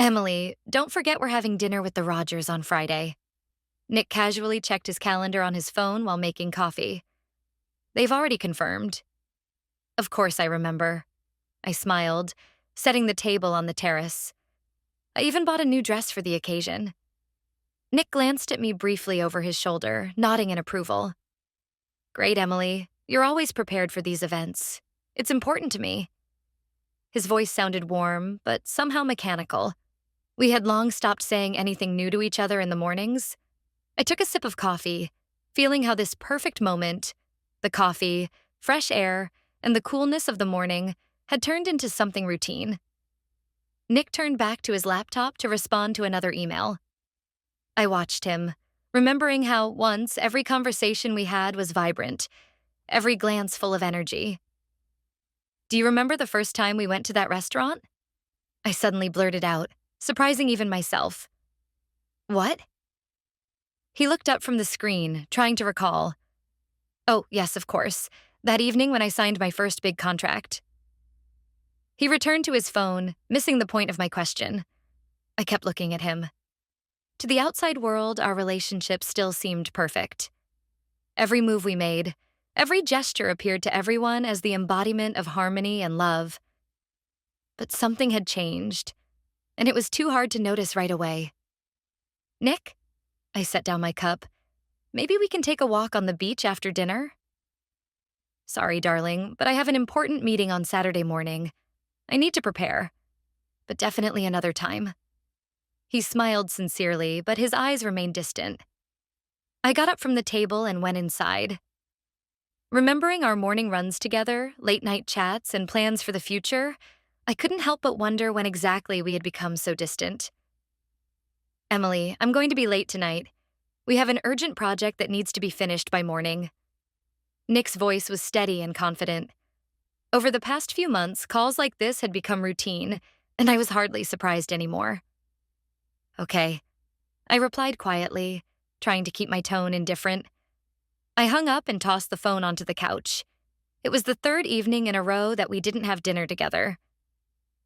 Emily, don't forget we're having dinner with the Rogers on Friday. Nick casually checked his calendar on his phone while making coffee. They've already confirmed. Of course I remember. I smiled, setting the table on the terrace. I even bought a new dress for the occasion. Nick glanced at me briefly over his shoulder, nodding in approval. Great, Emily. You're always prepared for these events. It's important to me. His voice sounded warm, but somehow mechanical. We had long stopped saying anything new to each other in the mornings. I took a sip of coffee, feeling how this perfect moment, the coffee, fresh air, and the coolness of the morning had turned into something routine. Nick turned back to his laptop to respond to another email. I watched him, remembering how once every conversation we had was vibrant, every glance full of energy. Do you remember the first time we went to that restaurant? I suddenly blurted out, surprising even myself. What? He looked up from the screen, trying to recall. Oh, yes, of course. That evening when I signed my first big contract. He returned to his phone, missing the point of my question. I kept looking at him. To the outside world, our relationship still seemed perfect. Every move we made, every gesture appeared to everyone as the embodiment of harmony and love. But something had changed, and it was too hard to notice right away. Nick? I set down my cup. Maybe we can take a walk on the beach after dinner? Sorry, darling, but I have an important meeting on Saturday morning. I need to prepare, but definitely another time. He smiled sincerely, but his eyes remained distant. I got up from the table and went inside. Remembering our morning runs together, late-night chats, and plans for the future, I couldn't help but wonder when exactly we had become so distant. Emily, I'm going to be late tonight. We have an urgent project that needs to be finished by morning. Nick's voice was steady and confident. Over the past few months, calls like this had become routine, and I was hardly surprised anymore. Okay, I replied quietly, trying to keep my tone indifferent. I hung up and tossed the phone onto the couch. It was the third evening in a row that we didn't have dinner together.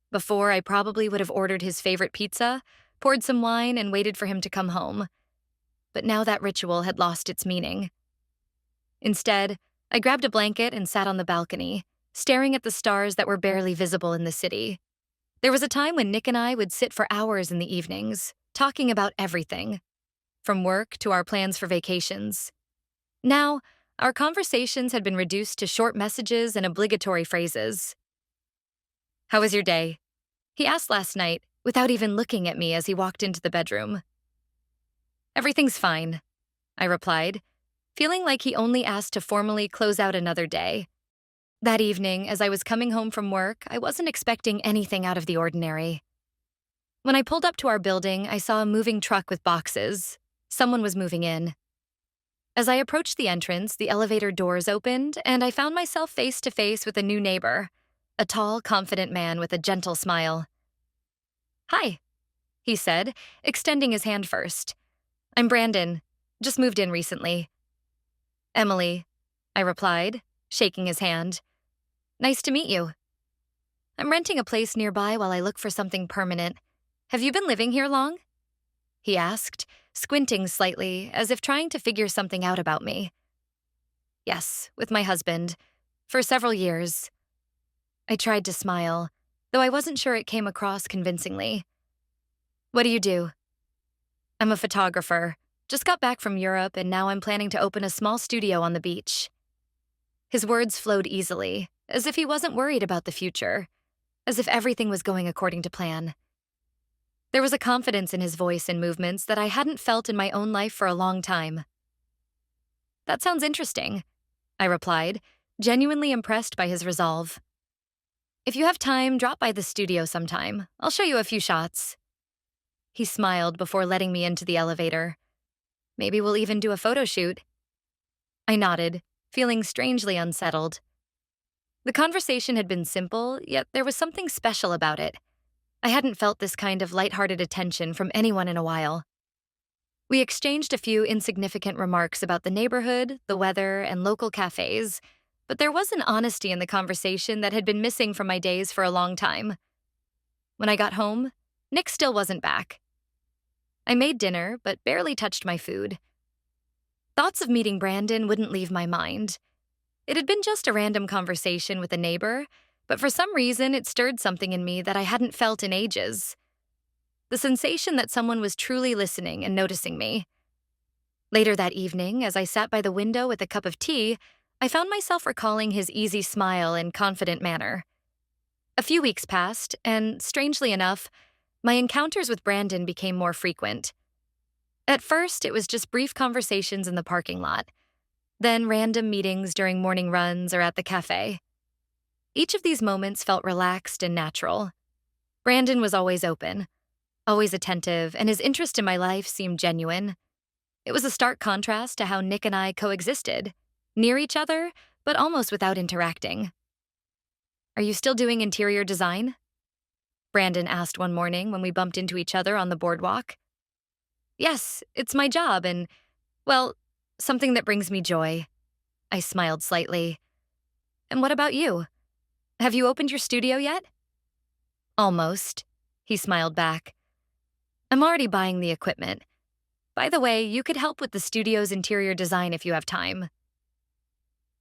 Before, I probably would have ordered his favorite pizza, poured some wine, and waited for him to come home. But now that ritual had lost its meaning. Instead, I grabbed a blanket and sat on the balcony, staring at the stars that were barely visible in the city. There was a time when Nick and I would sit for hours in the evenings, talking about everything, from work to our plans for vacations. Now, our conversations had been reduced to short messages and obligatory phrases. How was your day? He asked last night, without even looking at me as he walked into the bedroom. Everything's fine, I replied, feeling like he only asked to formally close out another day. That evening, as I was coming home from work, I wasn't expecting anything out of the ordinary. When I pulled up to our building, I saw a moving truck with boxes. Someone was moving in. As I approached the entrance, the elevator doors opened, and I found myself face to face with a new neighbor, a tall, confident man with a gentle smile. Hi, he said, extending his hand first. I'm Brandon. Just moved in recently. Emily, I replied, shaking his hand. Nice to meet you. I'm renting a place nearby while I look for something permanent. Have you been living here long? He asked, squinting slightly, as if trying to figure something out about me. Yes, with my husband. For several years. I tried to smile, though I wasn't sure it came across convincingly. What do you do? I'm a photographer. Just got back from Europe, and now I'm planning to open a small studio on the beach. His words flowed easily, as if he wasn't worried about the future, as if everything was going according to plan. There was a confidence in his voice and movements that I hadn't felt in my own life for a long time. That sounds interesting, I replied, genuinely impressed by his resolve. If you have time, drop by the studio sometime. I'll show you a few shots. He smiled before letting me into the elevator. Maybe we'll even do a photo shoot. I nodded, feeling strangely unsettled. The conversation had been simple, yet there was something special about it. I hadn't felt this kind of lighthearted attention from anyone in a while. We exchanged a few insignificant remarks about the neighborhood, the weather, and local cafes, but there was an honesty in the conversation that had been missing from my days for a long time. When I got home, Nick still wasn't back. I made dinner, but barely touched my food. Thoughts of meeting Brandon wouldn't leave my mind. It had been just a random conversation with a neighbor, but for some reason it stirred something in me that I hadn't felt in ages. The sensation that someone was truly listening and noticing me. Later that evening, as I sat by the window with a cup of tea, I found myself recalling his easy smile and confident manner. A few weeks passed, and strangely enough, my encounters with Brandon became more frequent. At first, it was just brief conversations in the parking lot, then random meetings during morning runs or at the cafe. Each of these moments felt relaxed and natural. Brandon was always open, always attentive, and his interest in my life seemed genuine. It was a stark contrast to how Nick and I coexisted, near each other, but almost without interacting. "Are you still doing interior design?" Brandon asked one morning when we bumped into each other on the boardwalk. "Yes, it's my job and, well, something that brings me joy." I smiled slightly. "And what about you? Have you opened your studio yet?" "Almost," he smiled back. "I'm already buying the equipment. By the way, you could help with the studio's interior design if you have time."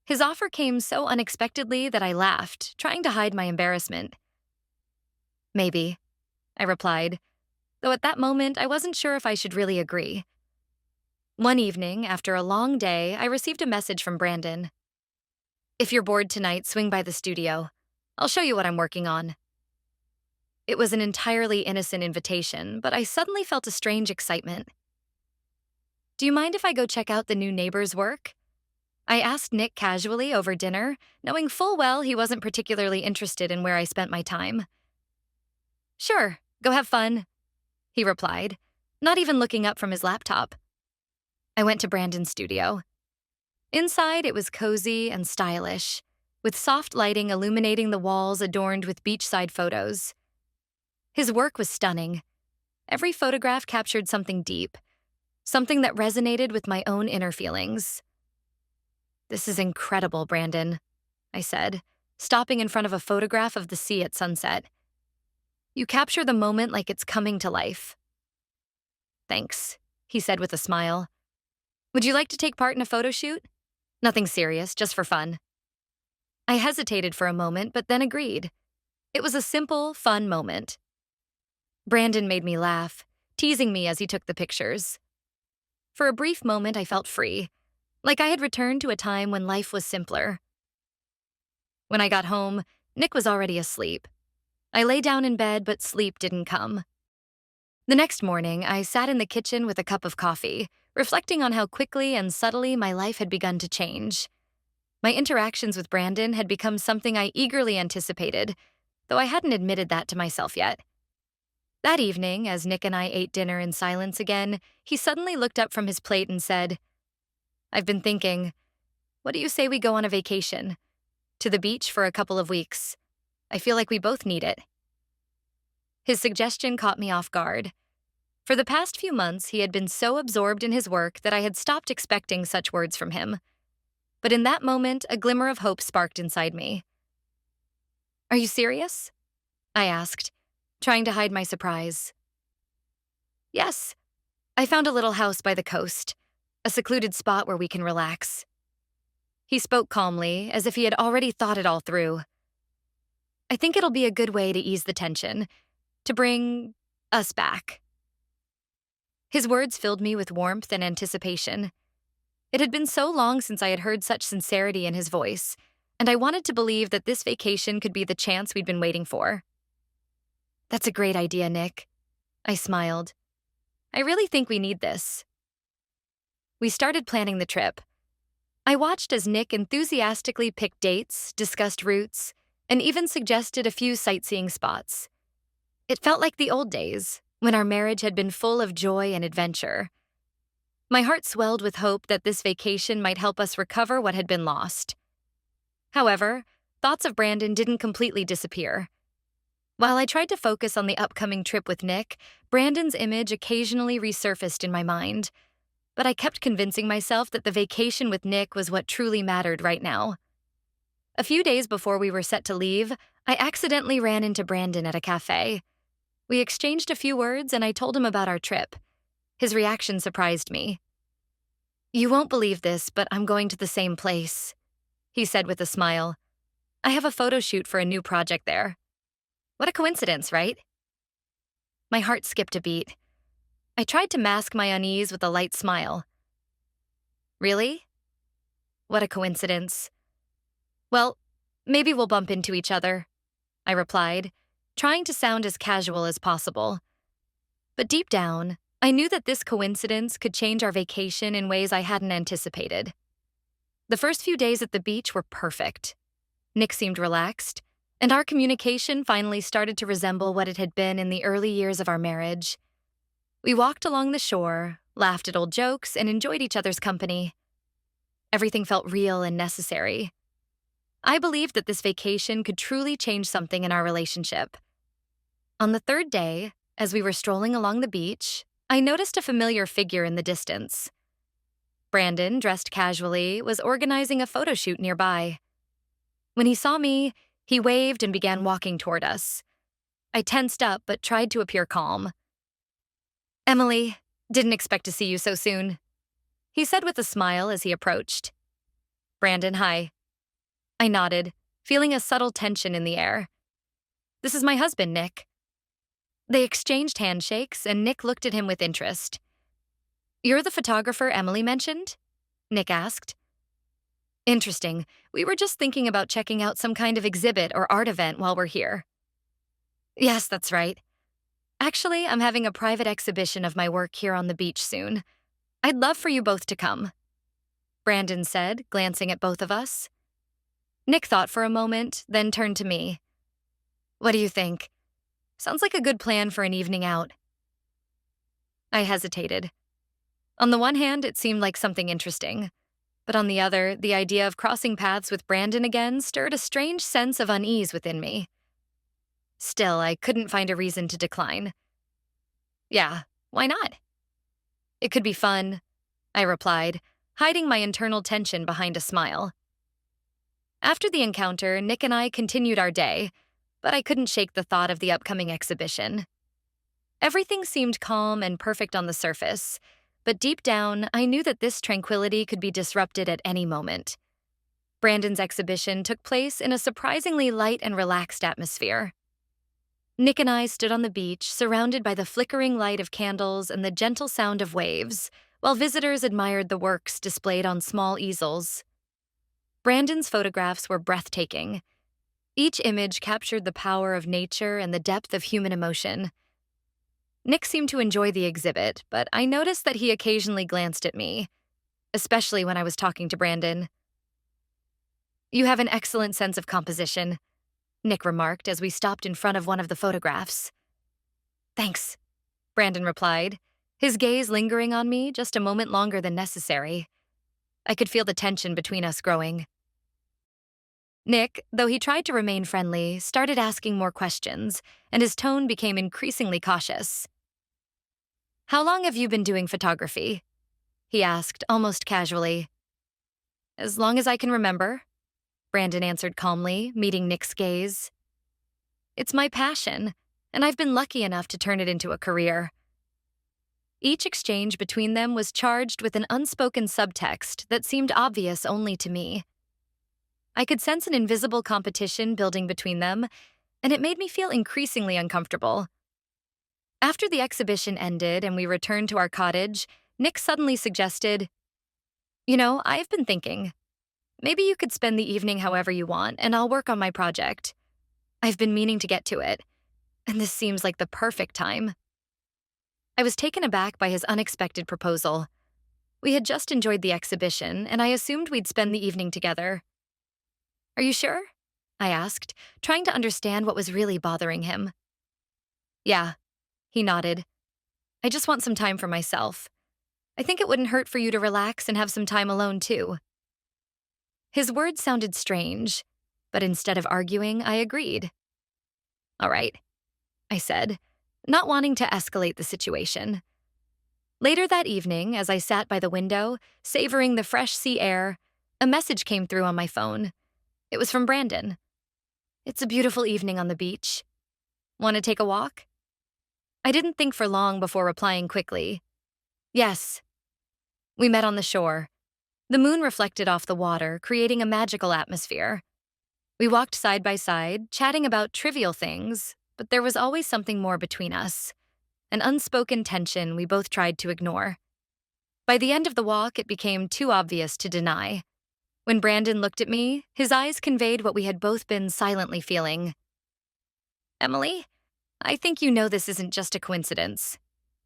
His offer came so unexpectedly that I laughed, trying to hide my embarrassment. "Maybe," I replied, though at that moment I wasn't sure if I should really agree. One evening, after a long day, I received a message from Brandon. "If you're bored tonight, swing by the studio. I'll show you what I'm working on." It was an entirely innocent invitation, but I suddenly felt a strange excitement. "Do you mind if I go check out the new neighbor's work?" I asked Nick casually over dinner, knowing full well he wasn't particularly interested in where I spent my time. "Sure, go have fun," he replied, not even looking up from his laptop. I went to Brandon's studio. Inside, it was cozy and stylish, with soft lighting illuminating the walls adorned with beachside photos. His work was stunning. Every photograph captured something deep, something that resonated with my own inner feelings. "This is incredible, Brandon," I said, stopping in front of a photograph of the sea at sunset. "You capture the moment like it's coming to life." "Thanks," he said with a smile. "Would you like to take part in a photo shoot? Nothing serious, just for fun." I hesitated for a moment, but then agreed. It was a simple, fun moment. Brandon made me laugh, teasing me as he took the pictures. For a brief moment, I felt free, like I had returned to a time when life was simpler. When I got home, Nick was already asleep. I lay down in bed, but sleep didn't come. The next morning, I sat in the kitchen with a cup of coffee, reflecting on how quickly and subtly my life had begun to change. My interactions with Brandon had become something I eagerly anticipated, though I hadn't admitted that to myself yet. That evening, as Nick and I ate dinner in silence again, he suddenly looked up from his plate and said, "I've been thinking, what do you say we go on a vacation? To the beach for a couple of weeks. I feel like we both need it." His suggestion caught me off guard. For the past few months, he had been so absorbed in his work that I had stopped expecting such words from him. But in that moment, a glimmer of hope sparked inside me. "Are you serious?" I asked, trying to hide my surprise. "Yes. I found a little house by the coast, a secluded spot where we can relax." He spoke calmly, as if he had already thought it all through. "I think it'll be a good way to ease the tension, to bring us back." His words filled me with warmth and anticipation. It had been so long since I had heard such sincerity in his voice, and I wanted to believe that this vacation could be the chance we'd been waiting for. "That's a great idea, Nick." I smiled. "I really think we need this." We started planning the trip. I watched as Nick enthusiastically picked dates, discussed routes, and even suggested a few sightseeing spots. It felt like the old days, when our marriage had been full of joy and adventure. My heart swelled with hope that this vacation might help us recover what had been lost. However, thoughts of Brandon didn't completely disappear. While I tried to focus on the upcoming trip with Nick, Brandon's image occasionally resurfaced in my mind. But I kept convincing myself that the vacation with Nick was what truly mattered right now. A few days before we were set to leave, I accidentally ran into Brandon at a cafe. We exchanged a few words and I told him about our trip. His reaction surprised me. "You won't believe this, but I'm going to the same place," he said with a smile. "I have a photo shoot for a new project there." What a coincidence, right? My heart skipped a beat. I tried to mask my unease with a light smile. Really? What a coincidence. Well, maybe we'll bump into each other, I replied, trying to sound as casual as possible. But deep down, I knew that this coincidence could change our vacation in ways I hadn't anticipated. The first few days at the beach were perfect. Nick seemed relaxed, and our communication finally started to resemble what it had been in the early years of our marriage. We walked along the shore, laughed at old jokes, and enjoyed each other's company. Everything felt real and necessary. I believed that this vacation could truly change something in our relationship. On the third day, as we were strolling along the beach, I noticed a familiar figure in the distance. Brandon, dressed casually, was organizing a photo shoot nearby. When he saw me, he waved and began walking toward us. I tensed up but tried to appear calm. "Emily, didn't expect to see you so soon," he said with a smile as he approached. "Brandon, hi." I nodded, feeling a subtle tension in the air. "This is my husband, Nick." They exchanged handshakes, and Nick looked at him with interest. "You're the photographer Emily mentioned?" Nick asked. "Interesting. We were just thinking about checking out some kind of exhibit or art event while we're here." "Yes, that's right. Actually, I'm having a private exhibition of my work here on the beach soon. I'd love for you both to come," Brandon said, glancing at both of us. Nick thought for a moment, then turned to me. "What do you think? Sounds like a good plan for an evening out." I hesitated. On the one hand, it seemed like something interesting. But on the other, the idea of crossing paths with Brandon again stirred a strange sense of unease within me. Still, I couldn't find a reason to decline. "Yeah, why not?" "It could be fun," I replied, hiding my internal tension behind a smile. After the encounter, Nick and I continued our day, but I couldn't shake the thought of the upcoming exhibition. Everything seemed calm and perfect on the surface, but deep down, I knew that this tranquility could be disrupted at any moment. Brandon's exhibition took place in a surprisingly light and relaxed atmosphere. Nick and I stood on the beach, surrounded by the flickering light of candles and the gentle sound of waves, while visitors admired the works displayed on small easels. Brandon's photographs were breathtaking. Each image captured the power of nature and the depth of human emotion. Nick seemed to enjoy the exhibit, but I noticed that he occasionally glanced at me, especially when I was talking to Brandon. "You have an excellent sense of composition," Nick remarked as we stopped in front of one of the photographs. "Thanks," Brandon replied, his gaze lingering on me just a moment longer than necessary. I could feel the tension between us growing. Nick, though he tried to remain friendly, started asking more questions, and his tone became increasingly cautious. "How long have you been doing photography?" he asked, almost casually. "As long as I can remember," Brandon answered calmly, meeting Nick's gaze. "It's my passion, and I've been lucky enough to turn it into a career." Each exchange between them was charged with an unspoken subtext that seemed obvious only to me. I could sense an invisible competition building between them, and it made me feel increasingly uncomfortable. After the exhibition ended and we returned to our cottage, Nick suddenly suggested, "I've been thinking. Maybe you could spend the evening however you want, and I'll work on my project. I've been meaning to get to it, and this seems like the perfect time." I was taken aback by his unexpected proposal. We had just enjoyed the exhibition, and I assumed we'd spend the evening together. "Are you sure?" I asked, trying to understand what was really bothering him. "Yeah," he nodded. "I just want some time for myself. I think it wouldn't hurt for you to relax and have some time alone, too." His words sounded strange, but instead of arguing, I agreed. "All right," I said, not wanting to escalate the situation. Later that evening, as I sat by the window, savoring the fresh sea air, a message came through on my phone. It was from Brandon. "It's a beautiful evening on the beach. Want to take a walk?" I didn't think for long before replying quickly. Yes. We met on the shore. The moon reflected off the water, creating a magical atmosphere. We walked side by side, chatting about trivial things, but there was always something more between us, an unspoken tension we both tried to ignore. By the end of the walk, it became too obvious to deny. When Brandon looked at me, his eyes conveyed what we had both been silently feeling. Emily, I think you know this isn't just a coincidence,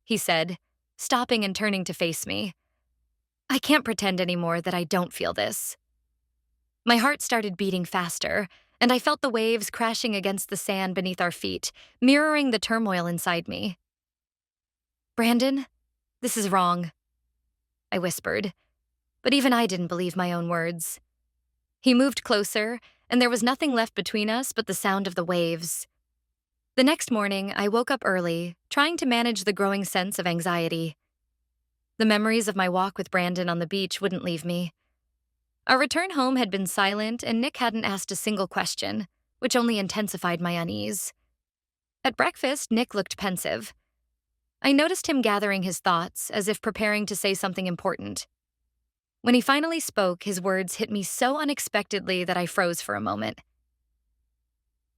he said, stopping and turning to face me. I can't pretend anymore that I don't feel this. My heart started beating faster, and I felt the waves crashing against the sand beneath our feet, mirroring the turmoil inside me. Brandon, this is wrong, I whispered, but even I didn't believe my own words. He moved closer, and there was nothing left between us but the sound of the waves. The next morning, I woke up early, trying to manage the growing sense of anxiety. The memories of my walk with Brandon on the beach wouldn't leave me. Our return home had been silent, and Nick hadn't asked a single question, which only intensified my unease. At breakfast, Nick looked pensive. I noticed him gathering his thoughts, as if preparing to say something important. When he finally spoke, his words hit me so unexpectedly that I froze for a moment.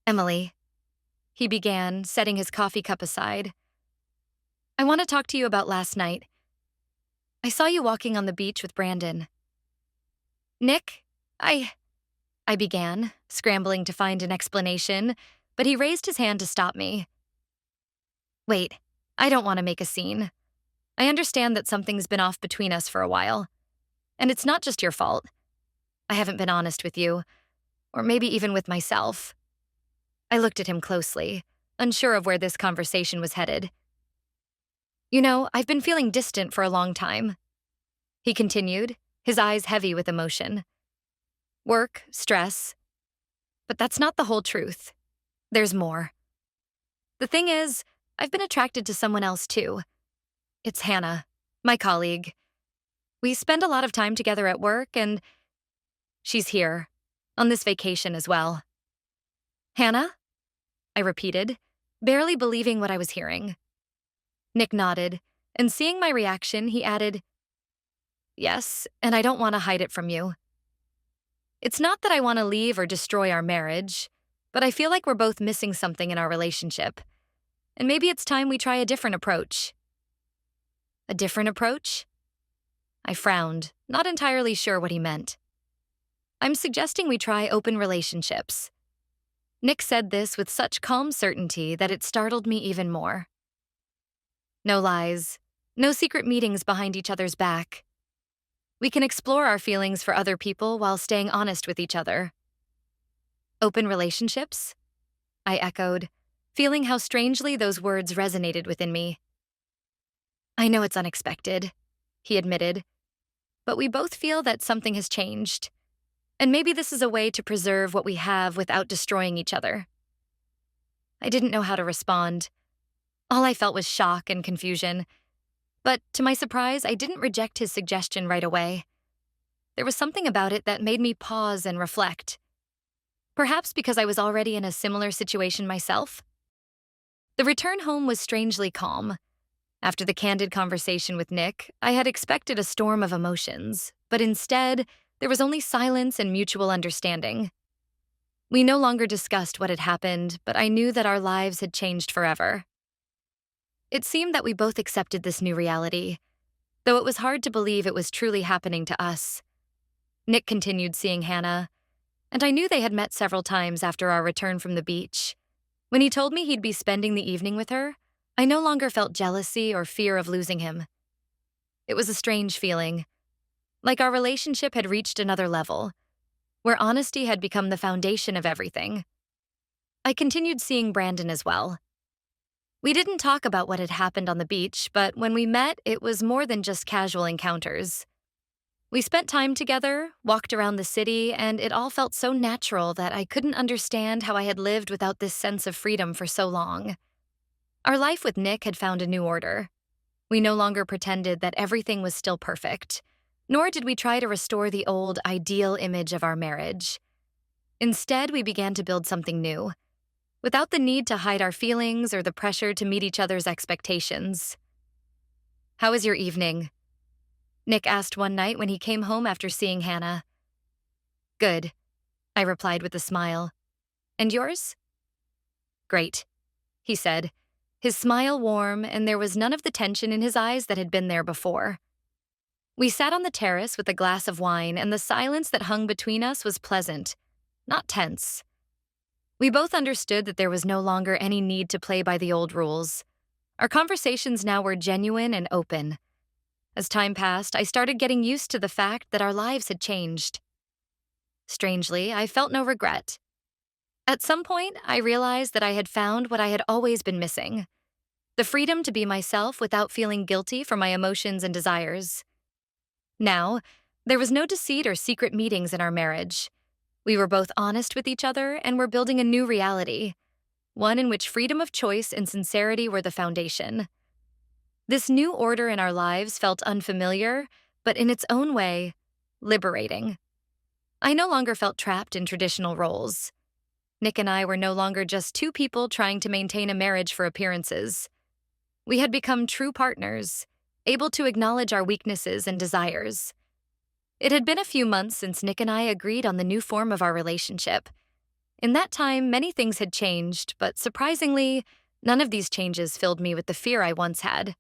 Emily, he began, setting his coffee cup aside. I want to talk to you about last night. I saw you walking on the beach with Brandon. Nick, I began, scrambling to find an explanation, but he raised his hand to stop me. Wait, I don't want to make a scene. I understand that something's been off between us for a while. And it's not just your fault. I haven't been honest with you, or maybe even with myself. I looked at him closely, unsure of where this conversation was headed. You know, I've been feeling distant for a long time, he continued, his eyes heavy with emotion. Work, stress. But that's not the whole truth. There's more. The thing is, I've been attracted to someone else too. It's Hannah, my colleague. We spend a lot of time together at work, and she's here, on this vacation as well. Hannah? I repeated, barely believing what I was hearing. Nick nodded, and seeing my reaction, he added, Yes, and I don't want to hide it from you. It's not that I want to leave or destroy our marriage, but I feel like we're both missing something in our relationship, and maybe it's time we try a different approach. A different approach? I frowned, not entirely sure what he meant. I'm suggesting we try open relationships. Nick said this with such calm certainty that it startled me even more. No lies, no secret meetings behind each other's back. We can explore our feelings for other people while staying honest with each other. Open relationships? I echoed, feeling how strangely those words resonated within me. I know it's unexpected, he admitted, but we both feel that something has changed. And maybe this is a way to preserve what we have without destroying each other. I didn't know how to respond. All I felt was shock and confusion. But to my surprise, I didn't reject his suggestion right away. There was something about it that made me pause and reflect. Perhaps because I was already in a similar situation myself. The return home was strangely calm. After the candid conversation with Nick, I had expected a storm of emotions, but instead, there was only silence and mutual understanding. We no longer discussed what had happened, but I knew that our lives had changed forever. It seemed that we both accepted this new reality, though it was hard to believe it was truly happening to us. Nick continued seeing Hannah, and I knew they had met several times after our return from the beach. When he told me he'd be spending the evening with her, I no longer felt jealousy or fear of losing him. It was a strange feeling, like our relationship had reached another level, where honesty had become the foundation of everything. I continued seeing Brandon as well. We didn't talk about what had happened on the beach, but when we met, it was more than just casual encounters. We spent time together, walked around the city, and it all felt so natural that I couldn't understand how I had lived without this sense of freedom for so long. Our life with Nick had found a new order. We no longer pretended that everything was still perfect, nor did we try to restore the old, ideal image of our marriage. Instead, we began to build something new. without the need to hide our feelings or the pressure to meet each other's expectations. "How was your evening?" Nick asked one night when he came home after seeing Hannah. "Good," I replied with a smile. "And yours?" "Great," he said, his smile warm, and there was none of the tension in his eyes that had been there before. We sat on the terrace with a glass of wine, and the silence that hung between us was pleasant, not tense. We both understood that there was no longer any need to play by the old rules. Our conversations now were genuine and open. As time passed, I started getting used to the fact that our lives had changed. Strangely, I felt no regret. At some point, I realized that I had found what I had always been missing: the freedom to be myself without feeling guilty for my emotions and desires. Now, there was no deceit or secret meetings in our marriage. We were both honest with each other and were building a new reality, one in which freedom of choice and sincerity were the foundation. This new order in our lives felt unfamiliar, but in its own way, liberating. I no longer felt trapped in traditional roles. Nick and I were no longer just two people trying to maintain a marriage for appearances. We had become true partners, able to acknowledge our weaknesses and desires. It had been a few months since Nick and I agreed on the new form of our relationship. In that time, many things had changed, but surprisingly, none of these changes filled me with the fear I once had.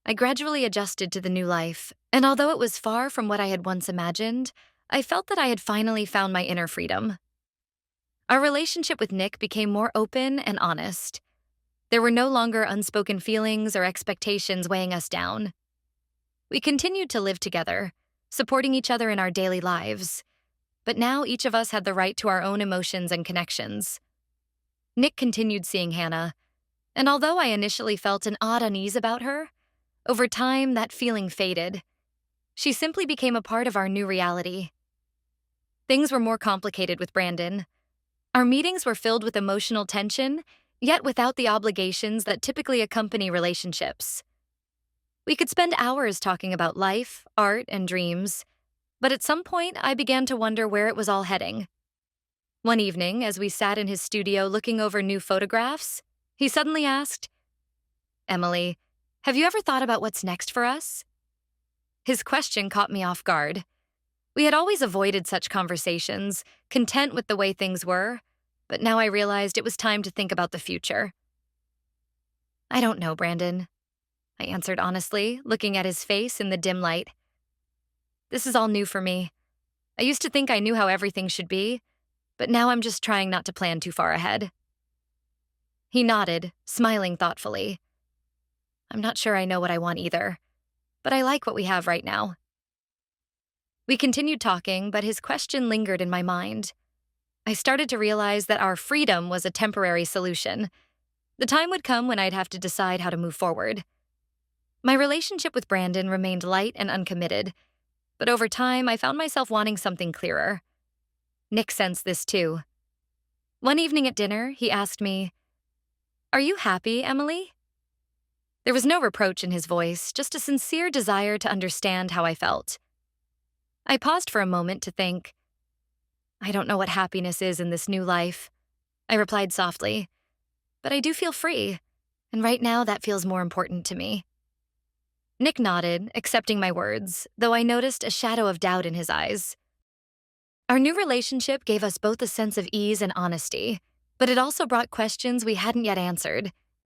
I gradually adjusted to the new life, and although it was far from what I had once imagined, I felt that I had finally found my inner freedom. Our relationship with Nick became more open and honest. There were no longer unspoken feelings or expectations weighing us down. We continued to live together, supporting each other in our daily lives, but now each of us had the right to our own emotions and connections. Nick continued seeing Hannah, and although I initially felt an odd unease about her, over time that feeling faded. She simply became a part of our new reality. Things were more complicated with Brandon. Our meetings were filled with emotional tension, yet without the obligations that typically accompany relationships. We could spend hours talking about life, art, and dreams, but at some point I began to wonder where it was all heading. One evening, as we sat in his studio looking over new photographs, he suddenly asked, "Emily, have you ever thought about what's next for us?" His question caught me off guard. We had always avoided such conversations, content with the way things were, but now I realized it was time to think about the future. "I don't know, Brandon," I answered honestly, looking at his face in the dim light. "This is all new for me. I used to think I knew how everything should be, but now I'm just trying not to plan too far ahead." He nodded, smiling thoughtfully. "I'm not sure I know what I want either, but I like what we have right now." We continued talking, but his question lingered in my mind. I started to realize that our freedom was a temporary solution. The time would come when I'd have to decide how to move forward. My relationship with Brandon remained light and uncommitted, but over time I found myself wanting something clearer. Nick sensed this too. One evening at dinner, he asked me, "Are you happy, Emily?" There was no reproach in his voice, just a sincere desire to understand how I felt. I paused for a moment to think. "I don't know what happiness is in this new life," I replied softly, "but I do feel free, and right now that feels more important to me." Nick nodded, accepting my words, though I noticed a shadow of doubt in his eyes. Our new relationship gave us both a sense of ease and honesty, but it also brought questions we hadn't yet answered.